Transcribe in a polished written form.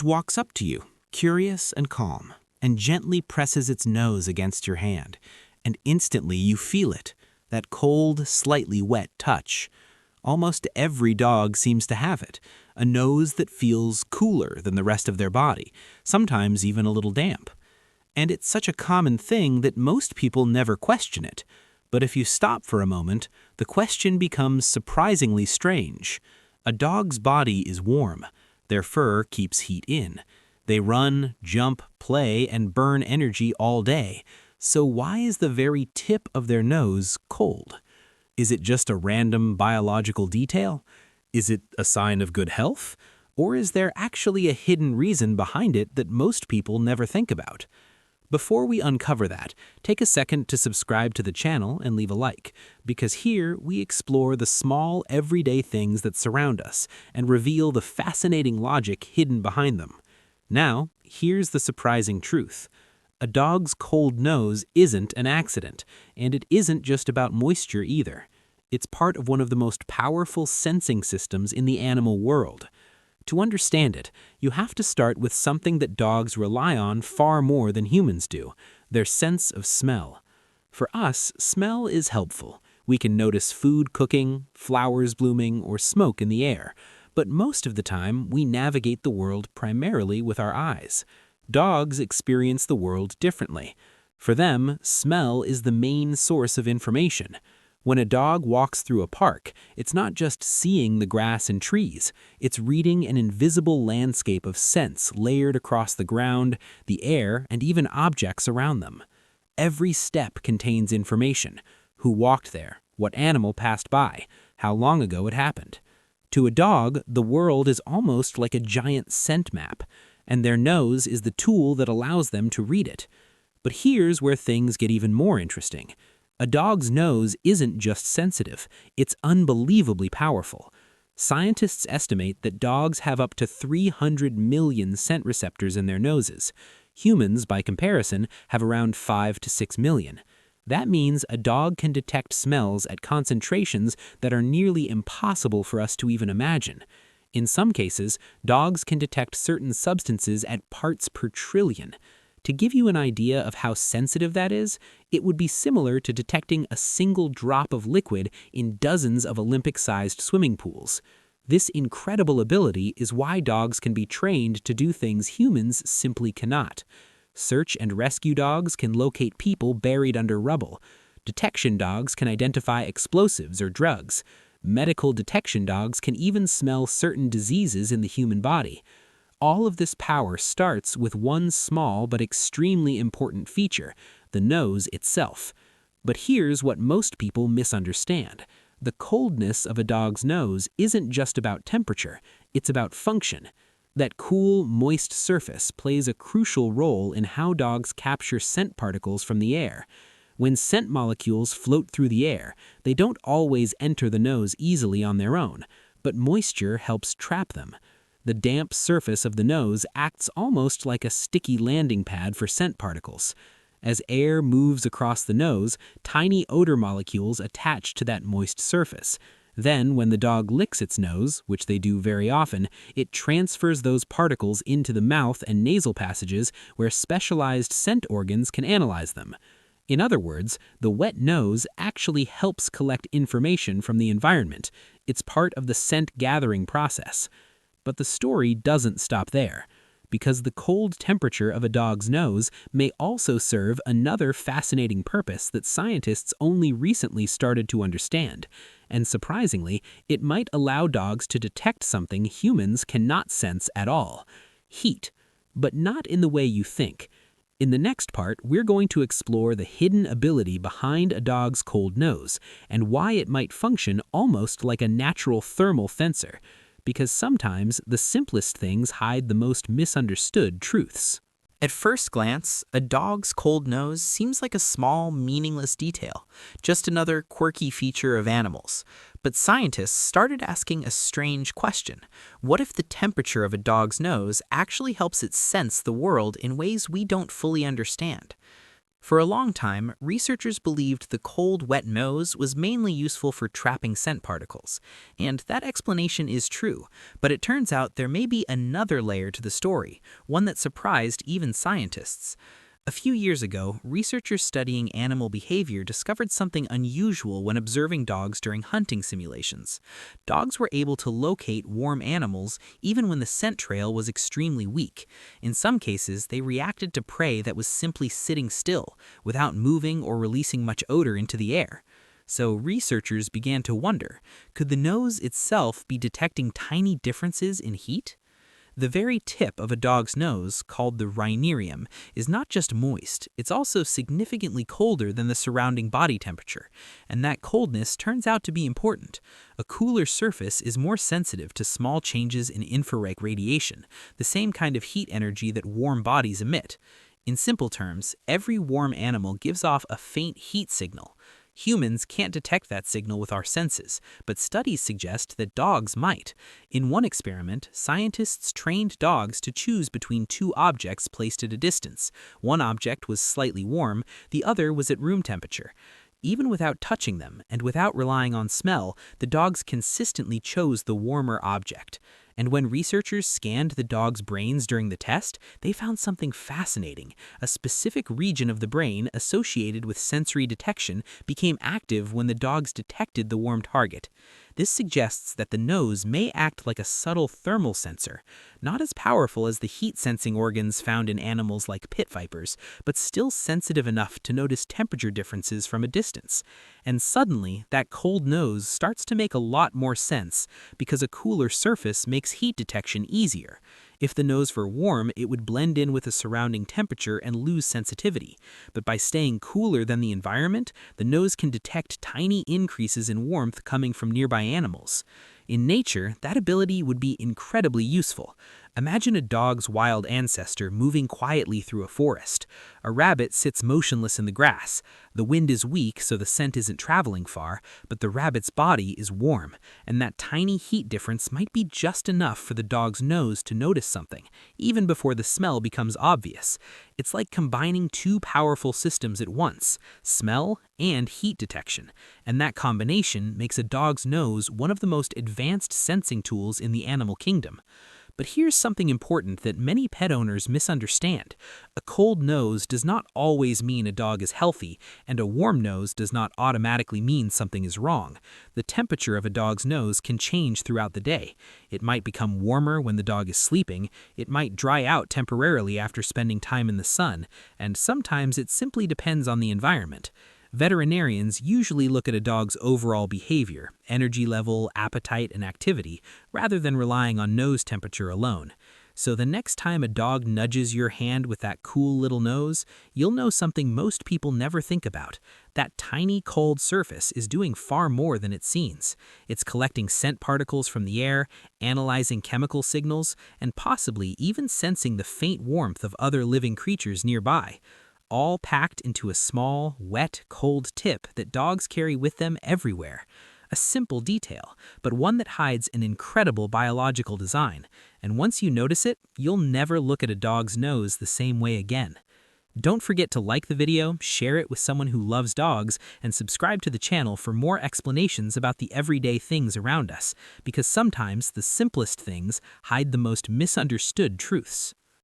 It walks up to you, curious and calm, and gently presses its nose against your hand, and instantly you feel it, that cold, slightly wet touch. Almost every dog seems to have it, a nose that feels cooler than the rest of their body, sometimes even a little damp. And it's such a common thing that most people never question it. But if you stop for a moment, the question becomes surprisingly strange. A dog's body is warm. Their fur keeps heat in. They run, jump, play, and burn energy all day. So why is the very tip of their nose cold? Is it just a random biological detail? Is it a sign of good health? Or is there actually a hidden reason behind it that most people never think about? Before we uncover that, take a second to subscribe to the channel and leave a like, because here we explore the small, everyday things that surround us and reveal the fascinating logic hidden behind them. Now, here's the surprising truth. A dog's cold nose isn't an accident, and it isn't just about moisture either. It's part of one of the most powerful sensing systems in the animal world. To understand it, you have to start with something that dogs rely on far more than humans do, their sense of smell. For us, smell is helpful. We can notice food cooking, flowers blooming, or smoke in the air. But most of the time, we navigate the world primarily with our eyes. Dogs experience the world differently. For them, smell is the main source of information. When a dog walks through a park, it's not just seeing the grass and trees. It's reading an invisible landscape of scents layered across the ground, the air, and even objects around them. Every step contains information: who walked there, what animal passed by, how long ago it happened. To a dog, the world is almost like a giant scent map, and their nose is the tool that allows them to read it. But here's where things get even more interesting. A dog's nose isn't just sensitive, it's unbelievably powerful. Scientists estimate that dogs have up to 300 million scent receptors in their noses. Humans, by comparison, have around 5 to 6 million. That means a dog can detect smells at concentrations that are nearly impossible for us to even imagine. In some cases, dogs can detect certain substances at parts per trillion. To give you an idea of how sensitive that is, it would be similar to detecting a single drop of liquid in dozens of Olympic-sized swimming pools. This incredible ability is why dogs can be trained to do things humans simply cannot. Search and rescue dogs can locate people buried under rubble. Detection dogs can identify explosives or drugs. Medical detection dogs can even smell certain diseases in the human body. All of this power starts with one small but extremely important feature: the nose itself. But here's what most people misunderstand. The coldness of a dog's nose isn't just about temperature, it's about function. That cool, moist surface plays a crucial role in how dogs capture scent particles from the air. When scent molecules float through the air, they don't always enter the nose easily on their own, but moisture helps trap them. The damp surface of the nose acts almost like a sticky landing pad for scent particles. As air moves across the nose, tiny odor molecules attach to that moist surface. Then, when the dog licks its nose, which they do very often, it transfers those particles into the mouth and nasal passages where specialized scent organs can analyze them. In other words, the wet nose actually helps collect information from the environment. It's part of the scent gathering process. But the story doesn't stop there, because the cold temperature of a dog's nose may also serve another fascinating purpose that scientists only recently started to understand. And surprisingly, it might allow dogs to detect something humans cannot sense at all: heat. But not in the way you think. In the next part, we're going to explore the hidden ability behind a dog's cold nose and why it might function almost like a natural thermal fencer. Because sometimes the simplest things hide the most misunderstood truths. At first glance, a dog's cold nose seems like a small, meaningless detail, just another quirky feature of animals. But scientists started asking a strange question. What if the temperature of a dog's nose actually helps it sense the world in ways we don't fully understand? For a long time, researchers believed the cold, wet nose was mainly useful for trapping scent particles, and that explanation is true, but it turns out there may be another layer to the story, one that surprised even scientists. A few years ago, researchers studying animal behavior discovered something unusual when observing dogs during hunting simulations. Dogs were able to locate warm animals even when the scent trail was extremely weak. In some cases, they reacted to prey that was simply sitting still, without moving or releasing much odor into the air. So researchers began to wonder, could the nose itself be detecting tiny differences in heat? The very tip of a dog's nose, called the rhinarium, is not just moist, it's also significantly colder than the surrounding body temperature, and that coldness turns out to be important. A cooler surface is more sensitive to small changes in infrared radiation, the same kind of heat energy that warm bodies emit. In simple terms, every warm animal gives off a faint heat signal. Humans can't detect that signal with our senses, but studies suggest that dogs might. In one experiment, scientists trained dogs to choose between two objects placed at a distance. One object was slightly warm, the other was at room temperature. Even without touching them and without relying on smell, the dogs consistently chose the warmer object. And when researchers scanned the dogs' brains during the test, they found something fascinating. A specific region of the brain associated with sensory detection became active when the dogs detected the warm target. This suggests that the nose may act like a subtle thermal sensor, not as powerful as the heat-sensing organs found in animals like pit vipers, but still sensitive enough to notice temperature differences from a distance. And suddenly, that cold nose starts to make a lot more sense, because a cooler surface makes heat detection easier. If the nose were warm, it would blend in with the surrounding temperature and lose sensitivity. But by staying cooler than the environment, the nose can detect tiny increases in warmth coming from nearby animals. In nature, that ability would be incredibly useful. Imagine a dog's wild ancestor moving quietly through a forest. A rabbit sits motionless in the grass. The wind is weak, so the scent isn't traveling far, but the rabbit's body is warm, and that tiny heat difference might be just enough for the dog's nose to notice something, even before the smell becomes obvious. It's like combining two powerful systems at once, smell and heat detection, and that combination makes a dog's nose one of the most advanced sensing tools in the animal kingdom. But here's something important that many pet owners misunderstand. A cold nose does not always mean a dog is healthy, and a warm nose does not automatically mean something is wrong. The temperature of a dog's nose can change throughout the day. It might become warmer when the dog is sleeping, it might dry out temporarily after spending time in the sun, and sometimes it simply depends on the environment. Veterinarians usually look at a dog's overall behavior, energy level, appetite, and activity, rather than relying on nose temperature alone. So the next time a dog nudges your hand with that cool little nose, you'll know something most people never think about. That tiny cold surface is doing far more than it seems. It's collecting scent particles from the air, analyzing chemical signals, and possibly even sensing the faint warmth of other living creatures nearby, all packed into a small, wet, cold tip that dogs carry with them everywhere. A simple detail, but one that hides an incredible biological design, and once you notice it, you'll never look at a dog's nose the same way again. Don't forget to like the video, share it with someone who loves dogs, and subscribe to the channel for more explanations about the everyday things around us, because sometimes the simplest things hide the most misunderstood truths.